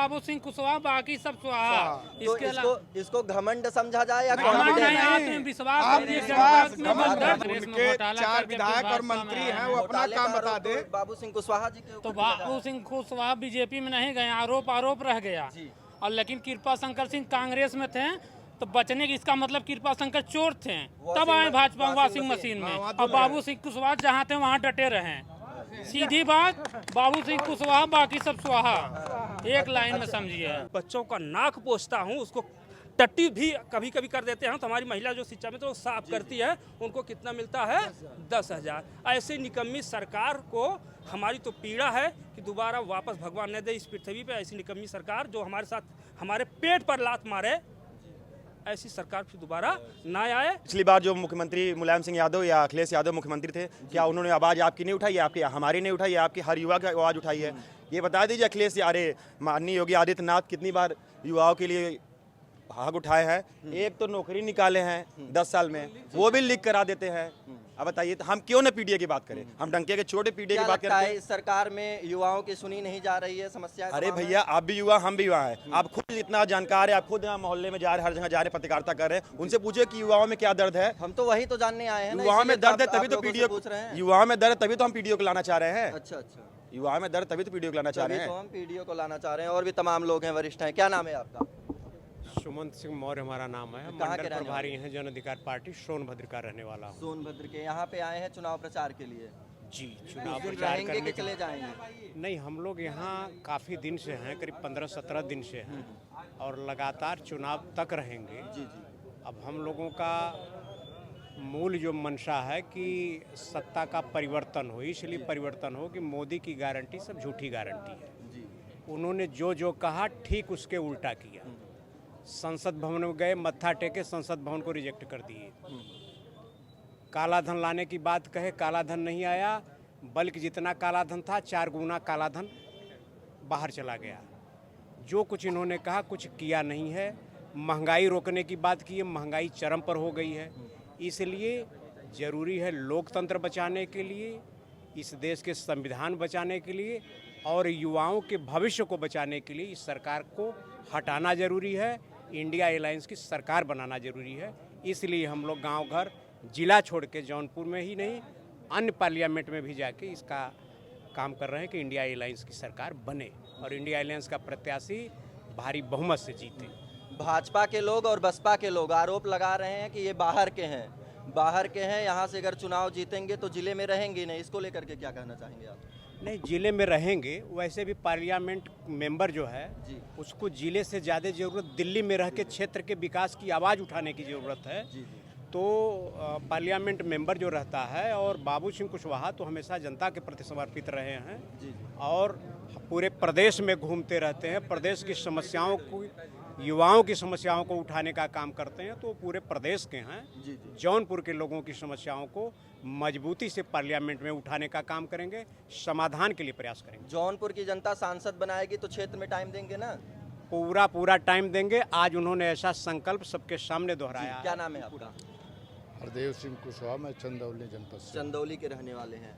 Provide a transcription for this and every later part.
बाबू सिंह कुशवाहा, बाकी सब स्वाहा। तो इसको घमंड समझा जाए या घमंड नहीं, आप विश्वास करिए, उनके 4 विधायक और मंत्री हैं, वो अपना काम बता दे। बाबू सिंह कुशवाहा जी के तो बाबू सिंह कुशवाहा बीजेपी में नहीं गए, आरोप रह गया। और लेकिन कृपा शंकर सिंह कांग्रेस में थे, तो बचने की इसका मतलब कृपा शंकर चोर थे, तब आए भाजपा वॉशिंग मशीन में। और बाबू सिंह कुशवाहा जहाँ थे वहाँ डटे रहे। सीधी बात, बाबू सिंह कुशवाहा, बाकी सब स्वाहा। एक लाइन में समझिए। बच्चों का नाक पोंछता हूँ, उसको टट्टी भी कभी कभी कर देते हैं। तो हमारी महिला जो शिक्षा में तो साफ करती है, उनको कितना मिलता है? 10,000। ऐसे निकम्मी सरकार को हमारी तो पीड़ा है कि दोबारा वापस भगवान न दे इस पृथ्वी पे ऐसी निकम्मी सरकार जो हमारे साथ हमारे पेट पर लात मारे। ऐसी सरकार फिर दोबारा ना आए। पिछली बार जो मुख्यमंत्री मुलायम सिंह यादव या अखिलेश यादव मुख्यमंत्री थे, क्या उन्होंने आवाज़ आपकी नहीं उठाई? आपकी हमारी नहीं उठाई? आपकी हर युवा की आवाज़ उठाई है? ये बता दीजिए अखिलेश यारे माननीय योगी आदित्यनाथ कितनी बार युवाओं के लिए भाग उठाए हैं। एक तो नौकरी निकाले हैं 10 साल में, वो भी लीक करा देते हैं। अब बताइए, तो हम क्यों ना पीडीए की बात करें? हम डंके के छोटे पीडीए की बात करते हैं। इस सरकार में युवाओं की सुनी नहीं जा रही है समस्या? अरे भैया, आप भी युवा, हम भी युवा हैं। आप खुद इतना जानकार है, आप खुद यहाँ मोहल्ले में जा रहे, हर जगह जा रहे, पत्रकारिता कर रहे हैं। उनसे पूछे कि युवाओं में क्या दर्द है। हम तो वही तो जानने आए हैं। युवाओं में दर्द है तभी तो पीडीए पूछ रहे हैं। युवाओं में दर्द तभी तो हम पीडीए को लाना चाह रहे हैं। अच्छा अच्छा, युवाओं में दर्द तभी तो पीडीए को लाना चाह रहे हैं। तो हम पीडीए को लाना चाह रहे हैं। और भी तमाम लोग हैं, वरिष्ठ हैं। क्या नाम है आपका? सुमंत सिंह मौर्य हमारा नाम है। मंडल प्रभारी हैं जन अधिकार पार्टी, सोनभद्र का रहने वाला हूँ। सोनभद्र के। यहाँ पे आए हैं चुनाव प्रचार के लिए? जी, चुनाव प्रचार करने के चले जाएंगे? नहीं, हम लोग यहाँ काफ़ी दिन से हैं, करीब 15-17 दिन से हैं और लगातार चुनाव तक रहेंगे। जी जी। अब हम लोगों का मूल जो मंशा है कि सत्ता का परिवर्तन हो, इसलिए परिवर्तन हो कि मोदी की गारंटी सब झूठी गारंटी है। उन्होंने जो कहा ठीक उसके उल्टा किया। संसद भवन में गए, मत्था टेके, संसद भवन को रिजेक्ट कर दिए। काला धन लाने की बात कहे, काला धन नहीं आया, बल्कि जितना काला धन था 4 गुना काला धन बाहर चला गया। जो कुछ इन्होंने कहा कुछ किया नहीं है। महंगाई रोकने की बात की है, महंगाई चरम पर हो गई है। इसलिए ज़रूरी है लोकतंत्र बचाने के लिए, इस देश के संविधान बचाने के लिए और युवाओं के भविष्य को बचाने के लिए इस सरकार को हटाना ज़रूरी है। इंडिया अलायंस की सरकार बनाना ज़रूरी है। इसलिए हम लोग गांव घर जिला छोड़ के जौनपुर में ही नहीं, अन्य पार्लियामेंट में भी जाके इसका काम कर रहे हैं कि इंडिया अलायंस की सरकार बने और इंडिया अलायंस का प्रत्याशी भारी बहुमत से जीते। भाजपा के लोग और बसपा के लोग आरोप लगा रहे हैं कि ये बाहर के हैं, यहाँ से अगर चुनाव जीतेंगे तो जिले में रहेंगे नहीं। इसको लेकर के क्या कहना चाहेंगे आप? नहीं, जिले में रहेंगे। वैसे भी पार्लियामेंट मेंबर जो है उसको जिले से ज़्यादा ज़रूरत दिल्ली में रह के क्षेत्र के विकास की आवाज़ उठाने की ज़रूरत है। तो पार्लियामेंट मेंबर जो रहता है, और बाबू सिंह कुशवाहा तो हमेशा जनता के प्रति समर्पित रहे हैं और पूरे प्रदेश में घूमते रहते हैं। प्रदेश की समस्याओं को, युवाओं की समस्याओं को उठाने का काम करते हैं। तो पूरे प्रदेश के हैं। जौनपुर के लोगों की समस्याओं को मजबूती से पार्लियामेंट में उठाने का काम करेंगे, समाधान के लिए प्रयास करेंगे। जौनपुर की जनता सांसद बनाएगी तो क्षेत्र में टाइम देंगे ना? पूरा टाइम देंगे। आज उन्होंने ऐसा संकल्प सबके सामने दोहराया। क्या नाम है आपका? हरदेव सिंह कुशवाहा, मैं चंदौली जनपद से। चंदौली के रहने वाले हैं।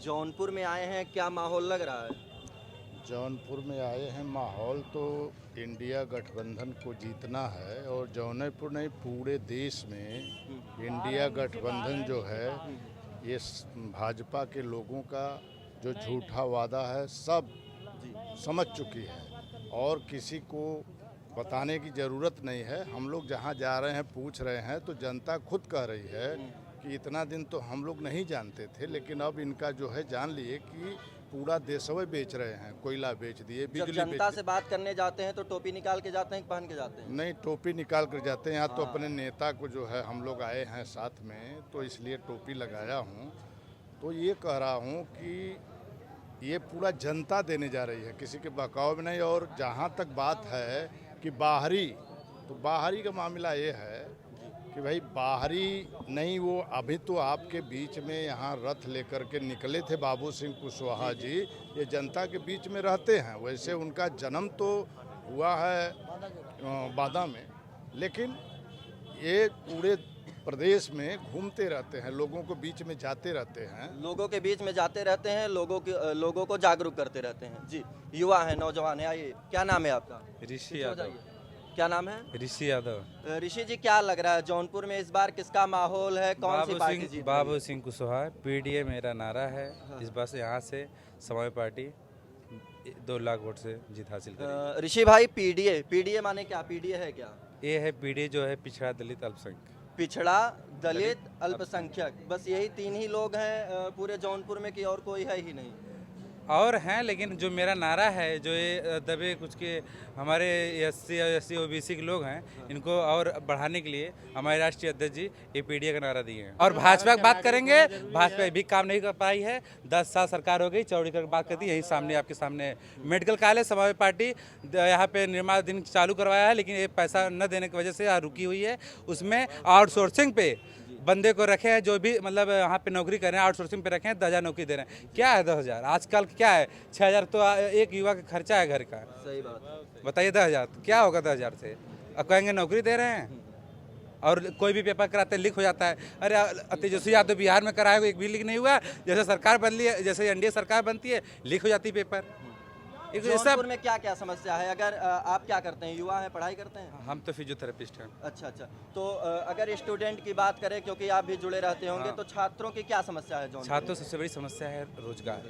जौनपुर में आए हैं, क्या माहौल लग रहा है? जौनपुर में आए हैं, माहौल तो इंडिया गठबंधन को जीतना है और जौनपुर नहीं पूरे देश में इंडिया गठबंधन जो है ये भाजपा के लोगों का जो झूठा वादा है सब समझ चुकी है और किसी को बताने की ज़रूरत नहीं है। हम लोग जहाँ जा रहे हैं पूछ रहे हैं तो जनता खुद कह रही है कि इतना दिन तो हम लोग नहीं जानते थे, लेकिन अब इनका जो है जान लिए कि पूरा देशवे बेच रहे हैं। कोयला बेच दिए, बिजली। जनता से बात करने जाते हैं तो टोपी निकाल के जाते हैं, पहन के जाते हैं? नहीं, टोपी निकाल कर जाते हैं। यहाँ तो अपने नेता को जो है हम लोग आए हैं साथ में, तो इसलिए टोपी लगाया हूँ। तो ये कह रहा हूँ कि ये पूरा जनता देने जा रही है, किसी के बहकाव में नहीं। और जहाँ तक बात है कि बाहरी, तो बाहरी का मामला ये है कि भाई बाहरी नहीं, वो अभी तो आपके बीच में यहाँ रथ लेकर के निकले थे बाबू सिंह कुशवाहा जी। ये जनता के बीच में रहते हैं। वैसे उनका जन्म तो हुआ है बादा में, लेकिन ये पूरे प्रदेश में घूमते रहते हैं, लोगों को बीच में जाते रहते हैं। लोगों के बीच में जाते रहते हैं, लोगों को जागरूक करते रहते हैं। जी, युवा है, नौजवान है। आइए, क्या नाम है आपका? ऋषि यादव। क्या नाम है? ऋषि यादव। ऋषि जी, क्या लग रहा है जौनपुर में इस बार किसका माहौल है? कौन सी पार्टी जीत रही है? बाबू सिंह कुशवाहा, पीडीए मेरा नारा है। इस बार से यहाँ से समाजवादी पार्टी 2 लाख वोट से जीत हासिल करेगी। ऋषि भाई, पीडीए माने क्या? पीडीए है क्या? ये है पीडीए जो है पिछड़ा दलित अल्पसंख्यक। पिछड़ा दलित अल्पसंख्यक, बस यही 3 ही लोग हैं पूरे जौनपुर में, कि और कोई है ही नहीं? और हैं, लेकिन जो मेरा नारा है, जो ये दबे कुछ के हमारे SC OBC के लोग हैं, इनको और बढ़ाने के लिए हमारे राष्ट्रीय अध्यक्ष जी ये पीडीए का नारा दिए हैं। और भाजपा की बात करेंगे, भाजपा भी काम नहीं कर पाई है। 10 साल सरकार हो गई, चौड़ीगढ़ की बात करती है, यही सामने आपके सामने मेडिकल कॉलेज समाजवादी पार्टी यहाँ पे निर्माण दिन चालू करवाया है, लेकिन ये पैसा न देने की वजह से यहाँ रुकी हुई है। उसमें आउटसोर्सिंग पे बंदे को रखे हैं, जो भी मतलब यहाँ पे नौकरी कर रहे हैं, आउटसोर्सिंग पे रखे हैं, 10,000 नौकरी दे रहे हैं। क्या है 10,000? आजकल क्या है? 6,000 तो एक युवा का खर्चा है घर का। सही बात। बताइए 10,000 क्या होगा 10,000 से? अब कहेंगे नौकरी दे रहे हैं, और कोई भी पेपर कराते लीक हो जाता है। अरे तेजस्वी यादव बिहार में कराया, एक भी लीक नहीं हुआ। जैसे सरकार बदली है, जैसे एनडीए सरकार बनती है, लीक हो जाती है पेपर। जौनपुर में क्या क्या समस्या है? अगर आप क्या करते हैं? युवा है, पढ़ाई करते हैं? हम तो फिजियोथेरेपिस्ट हैं। अच्छा। तो अगर स्टूडेंट की बात करें, क्योंकि आप भी जुड़े रहते होंगे, तो छात्रों की क्या समस्या है जौनपुर? छात्रों सबसे बड़ी समस्या है रोजगार।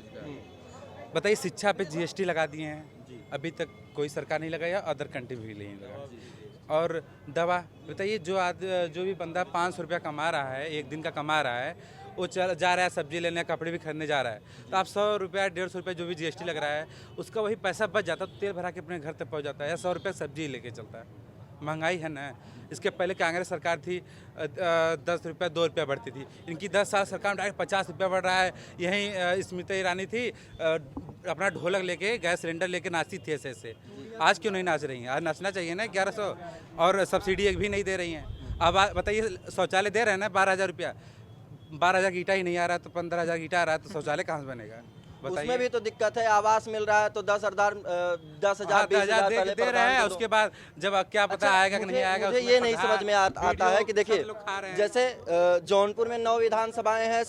बताइए, शिक्षा पे GST लगा दिए हैं, अभी तक कोई सरकार नहीं लगाया, अदर कंट्री भी नहीं लगा। और दवा, बताइए, जो भी बंदा 500 रुपया कमा रहा है, एक दिन का कमा रहा है, वो जा रहा है सब्जी लेने, कपड़े भी खरीदने जा रहा है, तो आप 100 रुपया 150 रुपया जो भी GST लग रहा है, उसका वही पैसा बच जाता है, तो तेल भरा के अपने घर तक पहुंच जाता है, या 100 रुपया सब्जी लेके चलता है। महंगाई है ना। इसके पहले कांग्रेस सरकार थी, 10 रुपया 2 रुपया बढ़ती थी। इनकी 10 साल सरकार में डायरेक्ट 50 रुपया बढ़ रहा है। यहीं स्मृति ईरानी थी, अपना ढोलक लेके, गैस सिलेंडर लेके नाचती थी ऐसे। आज क्यों नहीं नाच रही हैं? आज नाचना चाहिए ना। 1100 और सब्सिडी एक भी नहीं दे रही हैं। अब बताइए, शौचालय दे रहे हैं ना 12,000 रुपया, 12,000 की ईटा ही नहीं आ रहा, तो 15,000 की ईटा आ रहा है, तो शौचालय कहाँ से बनेगा? उसमें भी तो दिक्कत है। आवास मिल रहा है तो 10,000 20,000 दे रहे हैं, उसके बाद जब क्या पता आएगा कि नहीं आएगा। मुझे ये नहीं समझ में आता है कि देखिए, जैसे जौनपुर में 9 विधानसभाएं हैं,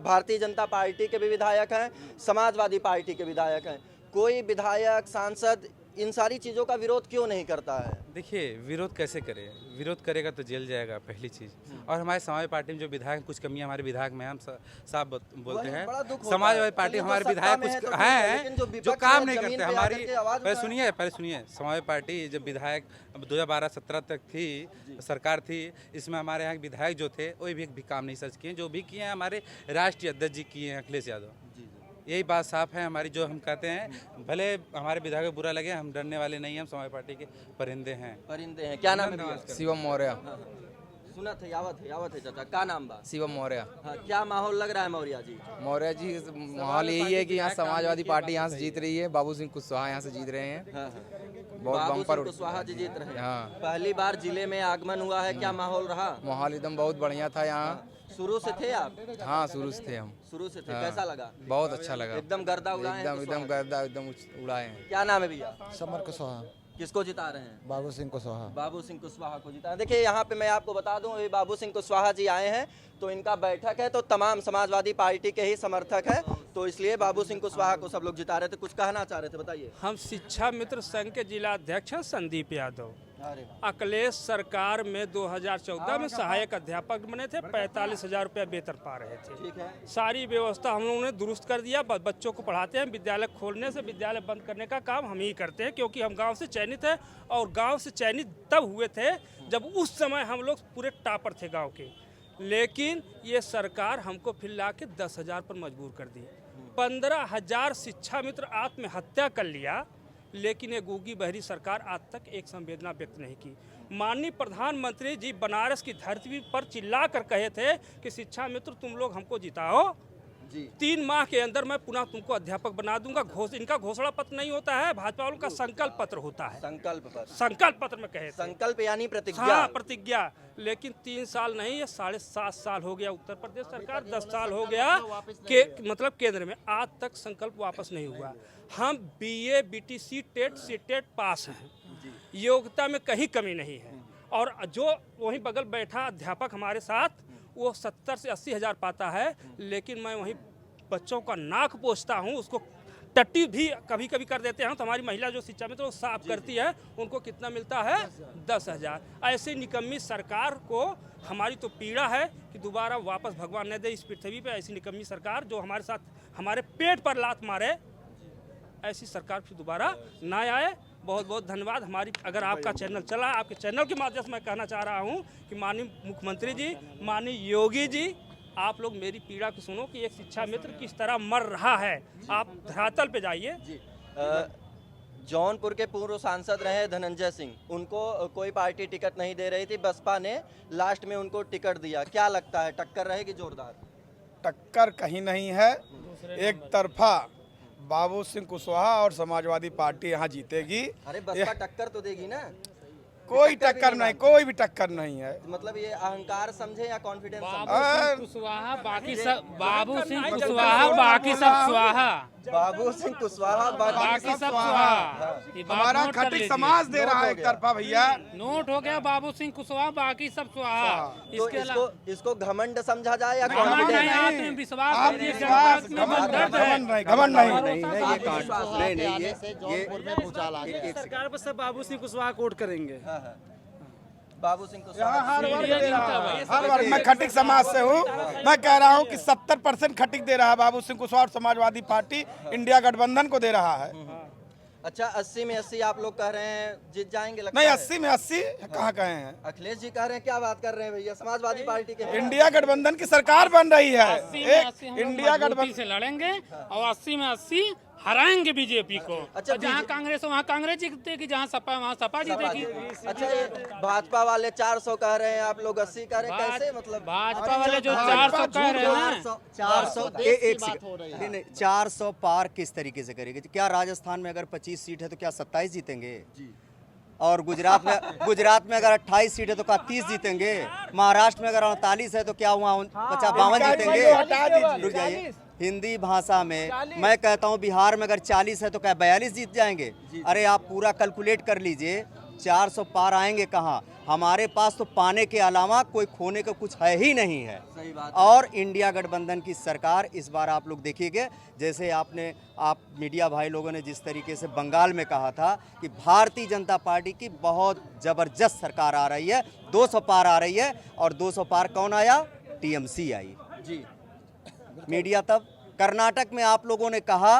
भारतीय जनता पार्टी के भी विधायक हैं, समाजवादी पार्टी के विधायक हैं। कोई विधायक, सांसद इन सारी चीज़ों का विरोध क्यों नहीं करता है? देखिए, विरोध कैसे करे? विरोध करेगा तो जेल जाएगा, पहली चीज़। और हमारे समाजवादी पार्टी में जो विधायक, कुछ कमियां हमारे विधायक में, हम साफ बोलते हैं, समाजवादी पार्टी हमारे विधायक कुछ हैं जो काम नहीं करते हमारी। पहले सुनिए, समाजवादी पार्टी जब विधायक 2012-17 तक थी, सरकार थी, इसमें हमारे यहाँ विधायक जो थे, वो भी काम नहीं सर्च किए। जो भी किए हैं हमारे राष्ट्रीय अध्यक्ष जी किए हैं, अखिलेश यादव। यही बात साफ है हमारी। जो हम कहते हैं, भले हमारे विधायक को बुरा लगे, हम डरने वाले नहीं हैं, हम समाजवादी पार्टी के परिंदे हैं। क्या नाम है? शिवम मौर्य। सुना थे, यावत है चाचा। क्या नाम बा? शिवम मौर्य। हाँ, क्या माहौल लग रहा है मौर्य जी? मौर्य जी, माहौल यही है कि यहाँ समाजवादी पार्टी यहाँ से जीत रही है। बाबू सिंह कुशवाहा यहाँ से जीत रहे हैं। बहुत बम्पर कुशवाहा जी जीत रहे हैं। हाँ, पहली बार जिले में आगमन हुआ है, क्या माहौल रहा? माहौल एकदम बहुत बढ़िया था यहाँ। शुरू से थे आप? हाँ, शुरू से थे हम। शुरू से थे। हाँ, कैसा लगा? बहुत अच्छा लगा। एकदम गर्दा उड़ाए हैं? एकदम गर्दा एकदम उड़ाए हैं। क्या नाम है भैया? समर कुशवाहा। किसको जिता रहे हैं? बाबू सिंह कुशवाहा। बाबू सिंह कुशवाहा को जिता। देखिए, यहाँ पे मैं आपको बता दूं, अभी बाबू सिंह कुशवाहा जी आए हैं, तो इनका बैठक है, तो तमाम समाजवादी पार्टी के ही समर्थक है, तो इसलिए बाबू सिंह कुशवाहा को सब लोग जिता रहे थे। कुछ कहना चाह रहे थे, बताइए। हम शिक्षा मित्र संघ के जिला अध्यक्ष हैं संदीप यादव। अखिलेश सरकार में 2014 में सहायक अध्यापक बने थे, 45,000 रुपया वेतन पा रहे थे। ठीक है। सारी व्यवस्था हम लोगों ने दुरुस्त कर दिया। बच्चों को पढ़ाते हैं। विद्यालय खोलने से विद्यालय बंद करने का काम हम ही करते हैं, क्योंकि हम गांव से चयनित हैं, और गांव से चयनित तब हुए थे जब उस समय हम लोग पूरे टॉपर थे गांव के। लेकिन ये सरकार हमको फिर ला के 10,000 पर मजबूर कर दी। 15,000 शिक्षा मित्र आत्महत्या कर लिया, लेकिन ये गूगी बहरी सरकार आज तक एक संवेदना व्यक्त नहीं की। माननीय प्रधानमंत्री जी बनारस की धरती पर चिल्ला कर कहे थे कि शिक्षा मित्र तुम लोग हमको जिताओ जी, 3 माह के अंदर मैं पुनः तुमको अध्यापक बना दूंगा। इनका घोषणा पत्र नहीं होता है, भाजपा वालों का संकल्प पत्र होता है। संकल्प पत्र में कहे संकल्प यानी प्रतिज्ञा। हाँ, प्रतिज्ञा। लेकिन 3 साल नहीं, ये 7.5 साल हो गया उत्तर प्रदेश सरकार, 10 साल हो गया के मतलब केंद्र में, आज तक संकल्प वापस नहीं हुआ। हम BA BTC टेट सीटेट पास हैं, योग्यता में कहीं कमी नहीं है, और जो वहीं बगल बैठा अध्यापक हमारे साथ वो 70 से 80 हज़ार पाता है, लेकिन मैं वहीं बच्चों का नाक पोंछता हूँ, उसको टट्टी भी कभी कभी कर देते हैं। तो हमारी महिला जो शिक्षा मित्र वो साफ करती है, उनको कितना मिलता है? 10,000। ऐसे निकम्मी सरकार को हमारी तो पीड़ा है कि दोबारा वापस भगवान न दे इस पृथ्वी पे ऐसी निकम्मी सरकार जो हमारे साथ हमारे पेट पर लात मारे, ऐसी सरकार फिर दोबारा ना आए। बहुत बहुत धन्यवाद। हमारी अगर आपका चैनल चला, आपके चैनल के माध्यम से मैं कहना चाह रहा हूँ कि माननीय मुख्यमंत्री जी, माननीय योगी जी, आप लोग मेरी पीड़ा को सुनो कि एक शिक्षा मित्र किस तरह मर रहा है। आप धरातल पे जाइए। जौनपुर के पूर्व सांसद रहे धनंजय सिंह, उनको कोई पार्टी टिकट नहीं दे रही थी, बसपा ने लास्ट में उनको टिकट दिया। क्या लगता है टक्कर रहेगी जोरदार? टक्कर कहीं नहीं है, एक तरफा बाबू सिंह कुशवाहा और समाजवादी पार्टी यहाँ जीतेगी। अरे बसपा टक्कर तो देगी ना? कोई टक्कर नहीं, कोई भी टक्कर नहीं है। मतलब ये अहंकार समझे या कॉन्फिडेंस समझे? बाबू सिंह कुशवाहा बाकी सब स्वाहा। बाबू सिंह कुशवाहा बाकी सब स्वाहा। हमारा खटिक समाज दे रहा है एक तरफा भैया। नोट हो गया बाबू सिंह कुशवाहा बाकी सब स्वाहा। तो इसको घमंड समझा जाए या घमंड नहीं, आत्मविश्वास घमंड नहीं। सरकार पर सब बाबू सिंह कुशवाहा कोट करेंगे। बाबू सिंह कुशवाहा हर वर्ग मैं खटिक समाज से हूँ। मैं कह रहा हूँ कि 70% खटिक दे रहा है बाबू सिंह कुशवाहा और समाजवादी पार्टी इंडिया गठबंधन को दे रहा है। अच्छा, 80 में 80 आप लोग कह रहे हैं जीत जाएंगे? लगता नहीं, है 80 में 80 कहाँ कहे हैं? अखिलेश जी कह रहे हैं। क्या बात कर रहे हैं भैया? समाजवादी पार्टी के इंडिया गठबंधन की सरकार बन रही है। एक इंडिया गठबंधन से लड़ेंगे और 80 में 80 हराएंगे बीजेपी को। अच्छा, जहाँ कांग्रेस है वहाँ कांग्रेस जीतेगी, जहाँ सपा है वहाँ सपा जीतेगी। अच्छा, ये भाजपा वाले 400 कह रहे हैं, आप लोग 80 कह रहे हैं, कैसे? मतलब भाजपा वाले जो 400 कह रहे हैं, 400 पार किस तरीके से करेंगे? क्या राजस्थान में अगर 25 सीट है तो क्या 27 जीतेंगे? और गुजरात में अगर 28 सीट है तो क्या 30 जीतेंगे? महाराष्ट्र में अगर 39 है तो क्या वहाँ 52 जीतेंगे? रुक जाइए। हिंदी भाषा में मैं कहता हूँ बिहार में अगर 40 है तो क्या 42 जीत जाएंगे? अरे आप पूरा कैलकुलेट कर लीजिए, 400 पार आएंगे कहाँ? हमारे पास तो पाने के अलावा कोई खोने का कुछ है ही नहीं है। सही बात है। और इंडिया गठबंधन की सरकार इस बार आप लोग देखिएगा, जैसे आप मीडिया भाई लोगों ने जिस तरीके से बंगाल में कहा था कि भारतीय जनता पार्टी की बहुत ज़बरदस्त सरकार आ रही है, 200 पार आ रही है। और 200 पार कौन आया? टीएमसी आई जी। मीडिया तब कर्नाटक में आप लोगों ने कहा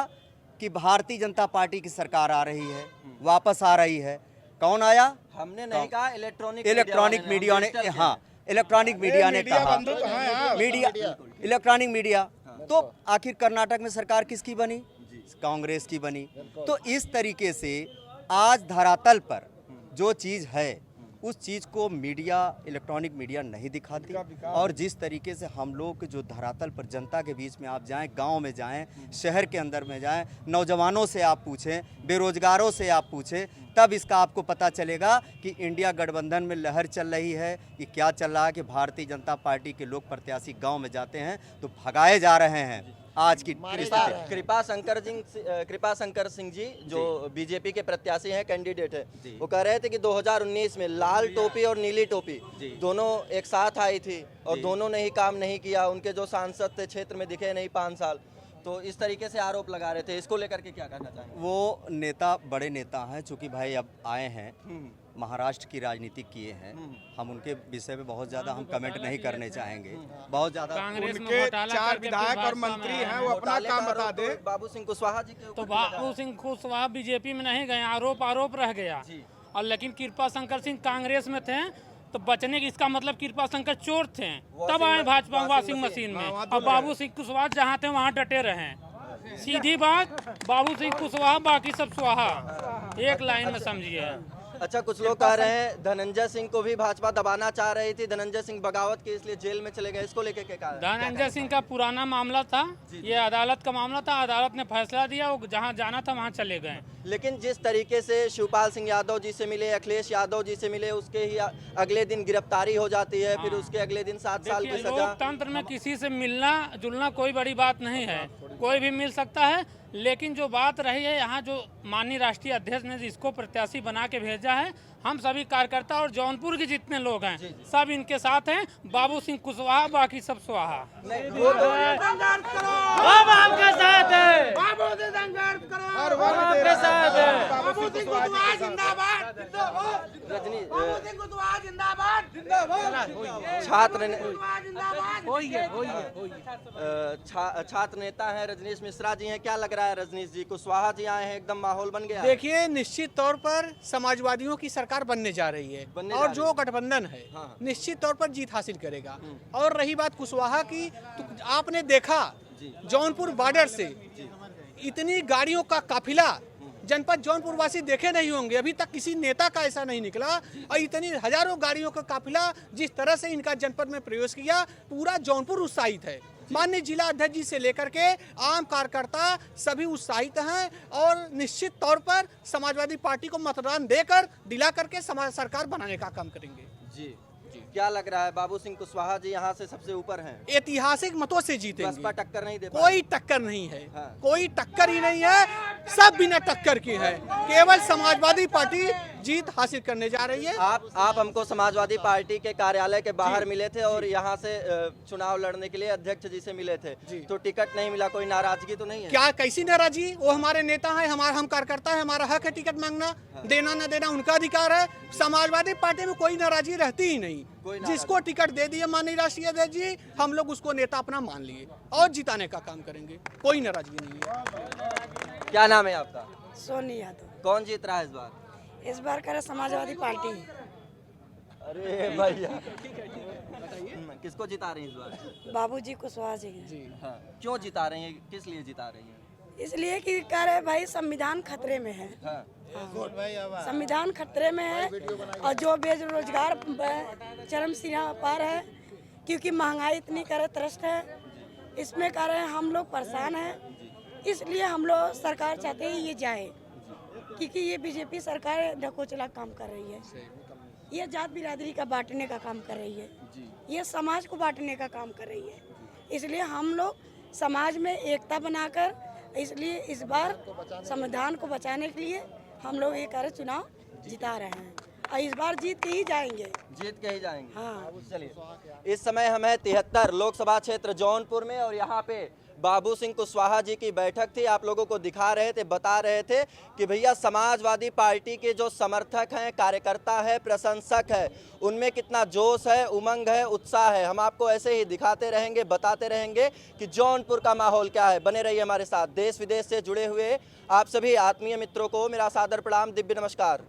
कि भारतीय जनता पार्टी की सरकार आ रही है, वापस आ रही है। कौन आया? हमने नहीं कहा, इलेक्ट्रॉनिक मीडिया ने, हाँ, इलेक्ट्रॉनिक मीडिया ने कहा। Media, electronic media. तो आखिर कर्नाटक में सरकार किसकी बनी? कांग्रेस की बनी। तो इस तरीके से आज धरातल पर जो चीज़ है उस चीज़ को मीडिया, इलेक्ट्रॉनिक मीडिया नहीं दिखाती। और जिस तरीके से हम लोग जो धरातल पर जनता के बीच में आप जाएं, गांव में जाएं, शहर के अंदर में जाएं, नौजवानों से आप पूछें, बेरोजगारों से आप पूछें, तब इसका आपको पता चलेगा कि इंडिया गठबंधन में लहर चल रही है कि क्या चल रहा है। कि भारतीय जनता पार्टी के लोग प्रत्याशी गाँव में जाते हैं तो भगाए जा रहे हैं। आज की कृपा शंकर सिंह जी जो बीजेपी के प्रत्याशी हैं, कैंडिडेट है, वो कह रहे थे कि 2019 में लाल टोपी और नीली टोपी दोनों एक साथ आई थी और दोनों ने ही काम नहीं किया। उनके जो सांसद थे क्षेत्र में दिखे नहीं 5 साल। तो इस तरीके से आरोप लगा रहे थे। इसको लेकर के क्या कहना चाहेंगे? वो नेता बड़े नेता हैं, चूँकि भाई अब आए हैं, महाराष्ट्र की राजनीति किए हैं, हम उनके विषय में बहुत ज़्यादा हम कमेंट नहीं करने चाहेंगे। बहुत ज़्यादा उनके 4 विधायक और मंत्री हैं, वो अपना काम बता दे। बाबू सिंह कुशवाहा जी तो बाबू सिंह कुशवाहा बीजेपी में नहीं गए, आरोप रह गया। और लेकिन कृपा शंकर सिंह कांग्रेस में थे, तो बचने की इसका मतलब कृपा शंकर चोर थे, तब आए भाजपा वॉशिंग मशीन में। और बाबू सिंह कुशवाहा जहाँ थे वहाँ डटे रहे। सीधी बात, बाबू सिंह कुशवाहा बाकी सब स्वाहा। एक लाइन में समझिए। अच्छा, कुछ लोग कह रहे हैं धनंजय सिंह को भी भाजपा दबाना चाह रही थी, धनंजय सिंह बगावत के इसलिए जेल में चले गए। इसको लेके क्या कहा? धनंजय सिंह का पुराना मामला था, ये अदालत का मामला था, अदालत ने फैसला दिया, वो जहाँ जाना था वहाँ चले गए। लेकिन जिस तरीके से शिवपाल सिंह यादव जी से मिले, अखिलेश यादव जी से मिले, उसके ही अगले दिन गिरफ्तारी हो जाती है, फिर उसके अगले दिन 7 साल की सजा। लोकतंत्र में किसी से मिलना जुलना कोई बड़ी बात नहीं है, कोई भी मिल सकता है। लेकिन जो बात रही है यहाँ, जो माननीय राष्ट्रीय अध्यक्ष ने जिसको प्रत्याशी बना के भेजा है, हम सभी कार्यकर्ता और जौनपुर के जितने लोग हैं सब इनके साथ हैं। बाबू सिंह कुशवाहा, बाकी सब स्वाहा। आपके साथ है, आपके साथ है। रजनी छात्र नेता हैं रजनीश मिश्रा जी हैं। क्या लग रहा है रजनीश जी, कुशवाहा जी आए हैं, एकदम माहौल बन गया? देखिए, निश्चित तौर पर समाजवादियों की सरकार बनने जा रही है और जो गठबंधन है निश्चित तौर पर जीत हासिल करेगा। और रही बात कुशवाहा की, तो आपने देखा जौनपुर बॉर्डर से इतनी गाड़ियों का काफिला जनपद जौनपुर वासी देखे नहीं होंगे, अभी तक किसी नेता का ऐसा नहीं निकला। और इतनी हजारों गाड़ियों का काफिला जिस तरह से इनका जनपद में प्रवेश किया, पूरा जौनपुर उत्साहित है। माननीय जिला अध्यक्ष जी से लेकर के आम कार्यकर्ता सभी उत्साहित हैं और निश्चित तौर पर समाजवादी पार्टी को मतदान देकर दिला करके सरकार बनाने का काम करेंगे। जी, क्या लग रहा है बाबू सिंह कुशवाहा जी यहाँ से सबसे ऊपर हैं? ऐतिहासिक मतों से जीतेंगे। बसपा टक्कर नहीं दे, कोई टक्कर नहीं है। कोई टक्कर ही नहीं है, सब बिना टक्कर की है। केवल समाजवादी पार्टी जीत हासिल करने जा रही है। आप हमको समाजवादी पार्टी के कार्यालय के बाहर मिले थे और यहाँ से चुनाव लड़ने के लिए अध्यक्ष जी से मिले थे, तो टिकट नहीं मिला, कोई नाराजगी तो नहीं है? क्या, कैसी नाराजगी? वो हमारे नेता है, हम कार्यकर्ता है, हमारा हक है टिकट मांगना, देना न देना उनका अधिकार है। समाजवादी पार्टी में कोई नाराजगी रहती ही नहीं। जिसको टिकट दे दिए माननीय राष्ट्रीय अध्यक्ष जी, हम लोग उसको नेता अपना मान लिए और जिताने का काम करेंगे, कोई नाराजगी नहीं है। क्या नाम है आपका? सोनी यादव। कौन जीत रहा है इस बार? इस बार करे समाजवादी पार्टी। अरे भैया, किसको जिता रही हैं इस बार? बाबूजी कुशवाहा जी। हाँ, क्यों जिता रही हैं, किस लिए जिता रही हैं? इसलिए कि कह रहे भाई संविधान खतरे में है। हाँ। संविधान खतरे में है और जो बेरोजगार चरम सीमा पार है, क्योंकि महंगाई इतनी करे त्रस्त है, इसमें कह रहे हैं हम लोग परेशान हैं। इसलिए हम लोग सरकार चाहते हैं ये जाए, क्योंकि ये बीजेपी सरकार ढकोचला काम कर रही है। ये जात बिरादरी का बांटने का काम कर रही है, ये समाज को बांटने का काम कर रही है। इसलिए हम लोग समाज में एकता बनाकर, इसलिए इस बार संविधान को बचाने के लिए हम लोग ये कर चुनाव जिता रहे हैं और इस बार जीत के ही जाएंगे। जीत के ही जाएंगे। हाँ। चलिए, इस समय हम हैं 73 लोकसभा क्षेत्र जौनपुर में और यहाँ पे बाबू सिंह कुशवाहा जी की बैठक थी। आप लोगों को दिखा रहे थे, बता रहे थे कि भैया समाजवादी पार्टी के जो समर्थक हैं, कार्यकर्ता है, प्रशंसक है, उनमें कितना जोश है, उमंग है, उत्साह है। हम आपको ऐसे ही दिखाते रहेंगे, बताते रहेंगे कि जौनपुर का माहौल क्या है। बने रहिए हमारे साथ। देश विदेश से जुड़े हुए आप सभी आत्मीय मित्रों को मेरा सादर प्रणाम, दिव्य नमस्कार।